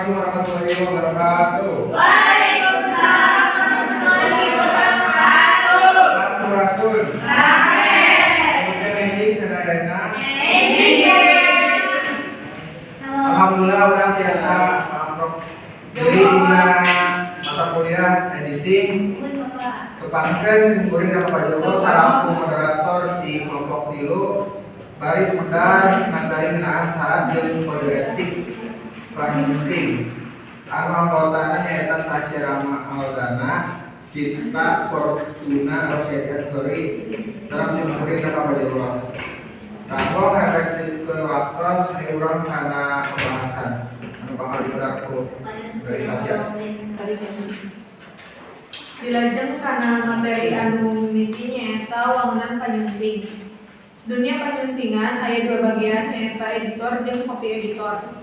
Warahmatullahi wabarakatuh. Waalaikumsalam warahmatullahi wabarakatuh. Sampurasun. Kemudian ini saudara. Alhamdulillah orang biasa jadi mata kuliah editing tepatkan singkuri dan Pak Joko saraku moderator di kelompok tilu baris medar mencari kenaan saat yang kode etik paling penting anu anggotana nyaeta Tasya Rama Aldana Cita Fortuna Rosyadi Story dalam singkuri dan Pak Joko Rangkong efektif ke waktos urang karena pembahasan anu bakal diberlaku dari Tasya. Dilajeng karena materi anu mimiti nyaeta wangunan panyunting. Dunia panyuntingan aya dua bagian nyaeta editor jeung copy editor.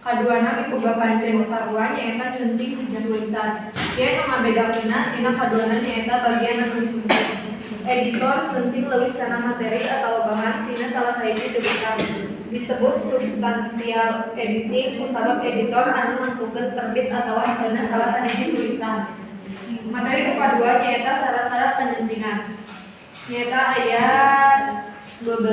Kaduana miboga pancen sarua nyaeta nyunting hiji tulisan. Ieu nu ngabedakeunna tina kaduana nyaeta bagian anu disunting. Editor nyunting leuwih kana materi atau bahan tina salah sahiji tulisan. Disebut substansial editing kusabab editor anu nangtukeun terbit atawa hasilna salah sahiji tulisan. Materi kedua nyaeta syarat-syarat penyuntingan. Nyaeta ayat 12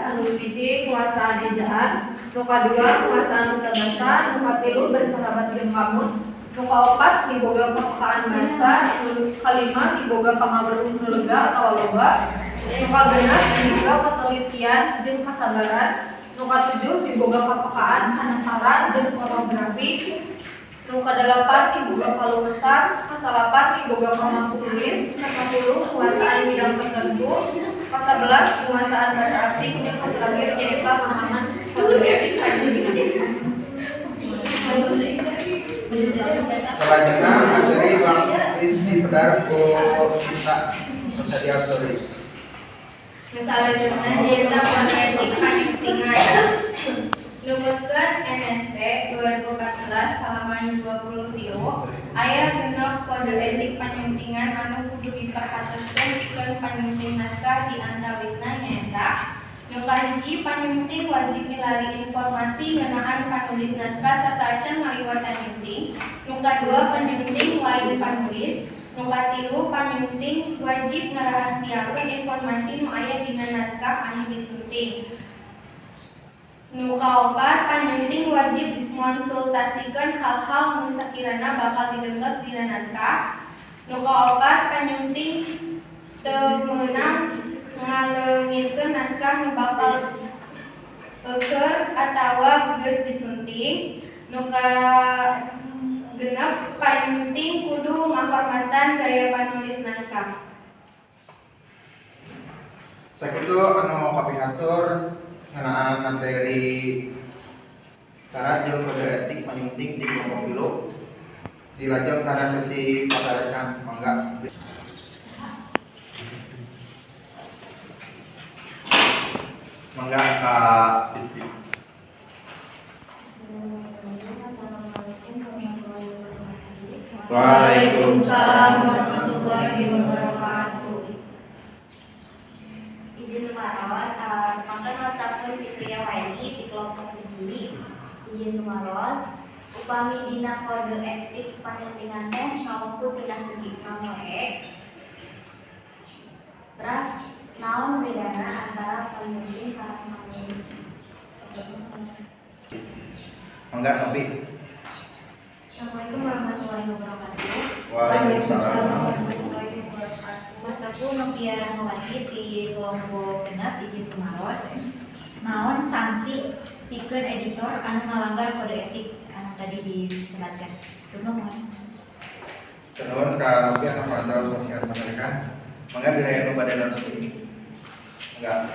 anu mimiti kuasaan ejaan, nu kadua kuasaan bahasa, nu katilu bersahabat jeung kamus, nu kaopat miboga kepekaan bahasa, nu kalima miboga pamaweruh nu lega atawa loba, nu kagenep miboga ketelitian jeung kasabaran, nu katujuh miboga kepekaan anasara jeung pornografi, nu kadalapan miboga kaluwesan, kasalapan miboga mampu nulis, kasapuluh kuasaan bidang tertentu, kasabelas kuasaan bahasa asing jeung terakhir nyaeta pemahaman teoretis Selanjutnya materi Bang Rizky Pedar ku kita Rosyadi Story. Selanjutnya nyaeta etik panyuntingan. Numutkeun NST 2014 halaman 23 aya genep kode etik panyuntingan anu kudu diperhatikeun pikeun panyunting naskah di antawisna nyaeta nu kahiji panyunting wajib milari informasi ngeunaan panulis naskah sarta acan ngaliwatan nyunting. Nu kadua panyunting lain panulis. Nu katilu panyunting wajib ngarahasiakeun informasi nu aya dina naskah anu disunting. Nu kaopat panyunting wajib konsultasikeun hal-hal nu sakirana bakal digentos dina naskah. Nu kaopat panyunting teu meunang ngaleungitkeun naskah nu bakal keur atawa geus disunting. Nu kagenep panyunting kudu ngahormatan gaya panulis naskah. Sakitu anu kapihatur ngenaan materi syarat jeung kode etik panyunting di kelompok tilu dilajeng karena sesi pasarekan mangga. Mangga Kak Titi. Waalaikumsalam warahmatullahi wabarakatuh. Izin lumaros, maka Nostafur Fitria WNI di kelompok hiji. Izin lumaros, upami dina kode etik panyuntingan teh ngawuku tina segi ngamoe. Terus naon bedana antara panyunting sareng manulis? Mangga Nobi. Assalamualaikum warahmatullahi wabarakatuh. Waalaikumsalam warahmatullahi wabarakatuh. Mas Tafu Novia Rahmawati di kelompok genep izin lumaros. Naon sanksi pikeun editor anu ngalanggar kode etik anu tadi disebatkan? Itu mohon. Nuhun ka Nobi anu pandaos wasiat pasarekan. Mangga diraya nu bade naon sini. Enggak.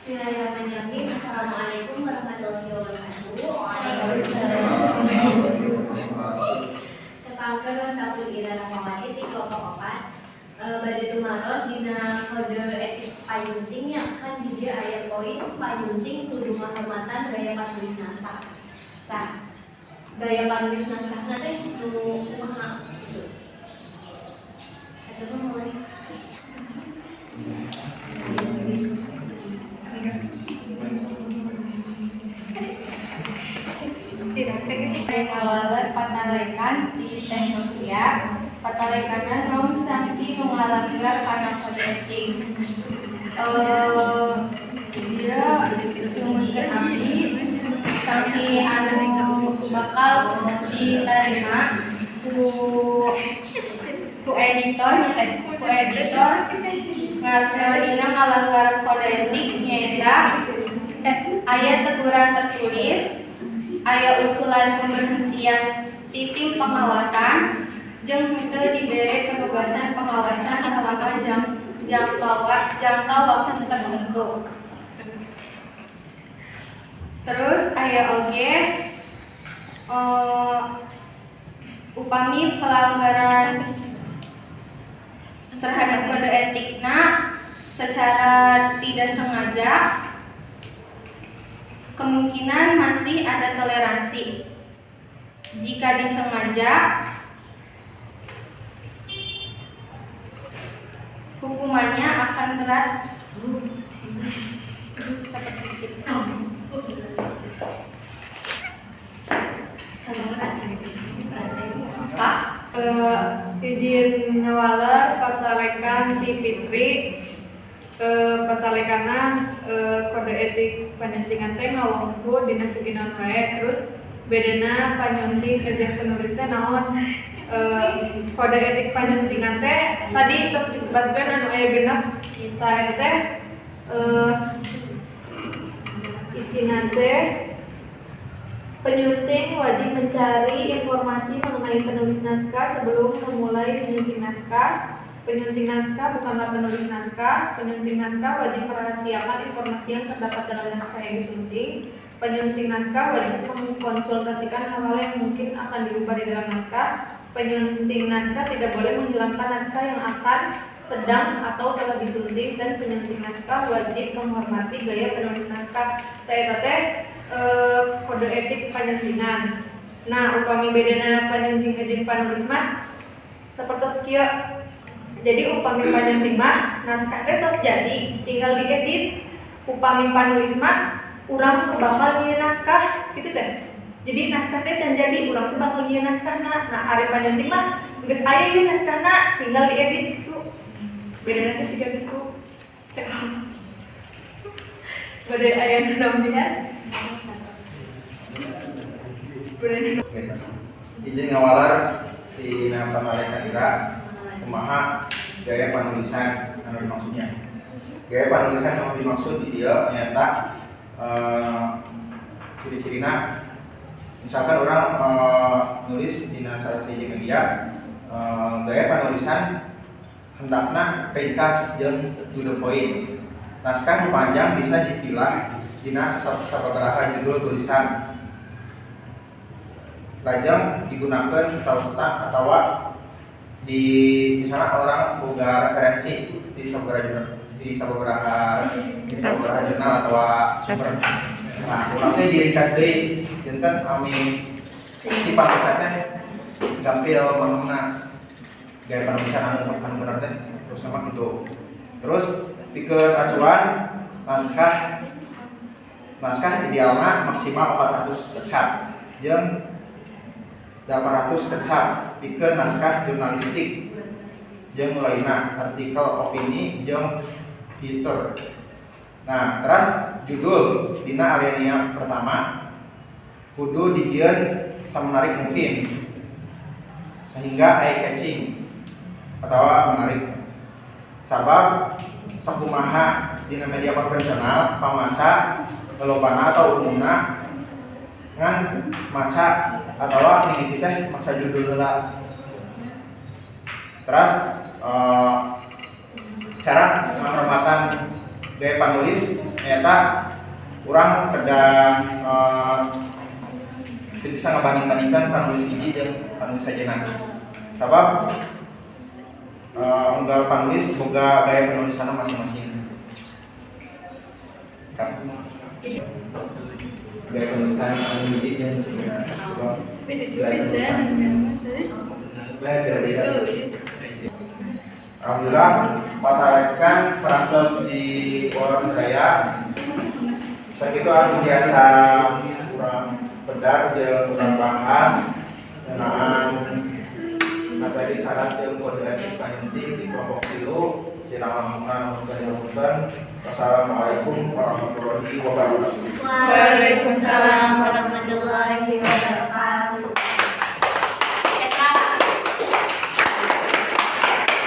Bismillahirrahmanirrahim. Assalamualaikum warahmatullahi wabarakatuh. Tepangkeun Mas Tafu Ira Rahmawati di kelompok 4. Bade tumaros dina kode etik panyunting kan di dia aya poin panyunting kudu ngahormatan gaya panulis naskah. Tah, gaya panulis naskahna teh nu kumaha? Eta mah mulai. Ngawaler patalekan di teknologia patalekanan naon sanksi nu ngalanggar kana kode etik. Dia numutkeun abdi sanksi anu bakal diterima ku editor dina ngalanggar kode etik nyaeta aya teguran tertulis, aya usulan pemberhentian di tim pengawasan jeung henteu dibere penugasan pengawasan selama jangka waktu tertentu. Terus aya oge upami pelanggaran terhadap kode etikna secara tidak sengaja, kemungkinan masih ada toleransi. Jika disengaja, hukumannya akan berat seperti skitsa. Izin ngawaler patalekan ti Fitri patalekana kode etik panyuntingan teh ngawongku dina seginan wae. Terus bedana panyunting jeung penulis teh naon? Kode etik panyuntingan teh tadi tos disebutkeun anu aya genep eta teh isina teh penyunting wajib mencari informasi mengenai penulis naskah sebelum memulai menyunting naskah. Penyunting naskah bukanlah penulis naskah. Penyunting naskah wajib merahasiakan informasi yang terdapat dalam naskah yang disunting. Penyunting naskah wajib mengkonsultasikan hal-hal yang mungkin akan diubah di dalam naskah. Penyunting naskah tidak boleh menghilangkan naskah yang akan, sedang, atau telah disunting. Dan penyunting naskah wajib menghormati gaya penulis naskah. Kode etik panyuntingan. Nah, upami bedana panyunting jeung panulis mah sapertos kieu. Jadi upami panyunting mah naskah teh tos jadi, tinggal diedit. Upami panulis mah urang bakal nyieun naskah kitu teh. Jadi naskah teh can jadi urang teh bakal nyieun naskahna. Nah, ari panyunting mah geus aya ieu naskahna, tinggal diedit kitu. Bedana teh siga kitu. Cek. Bade aya nu nambihan. Izin ngawaler di pangalekan ira kumaha gaya penulisan anu dimaksudnya. Gaya penulisan anu dimaksud di dieu nyaeta ciri-cirina. Misalkan orang nulis di salah siji media, gaya penulisan hendakna ringkas jeung to the point. Naskah panjang bisa dipilah dina sababaraha judul tulisan. Lajeng digunakan tautan atau di misalnya orang boga referensi di sababaraha jurnal atau sumber. Nah, urangnya diringkas deui janten amin sifat teh gampil manehna gaya penulisan anu bener teh terus nama gitu. Terus pikeun acuan naskah idealna maksimal 400 kecap jeung 800 kecap pikeun naskah jurnalistik jeung lainna artikel opini jeung fitur. Nah, terus judul dina alinea pertama kudu dijieun samenarik mungkin sehingga eye catching atau menarik. Sabab sakumaha dina media konvensional pamaca lolobana atau umumna ngan maca atau ini teh maca judul heula. Terus cara penghormatan gaya penulis nyata urang kedah bisa ngabanding-bandingkan penulis hiji jeung penulis sajeuna. Sabab unggal penulis boga gaya penulisanna masing-masing. Gaya penulisan anu hiji jeung beda-beda. Alhamdulillah patalekan perantos di Polres Daya. Sakitu anu biasa kurang sekedar jeung urang bahas ngenaan materi syarat jeung kode etik panyunting di kelompok 3 Cirang Lamungan Punten. Wassalamualaikum warahmatullahi wabarakatuh. Waalaikumsalam warahmatullahi wabarakatuh.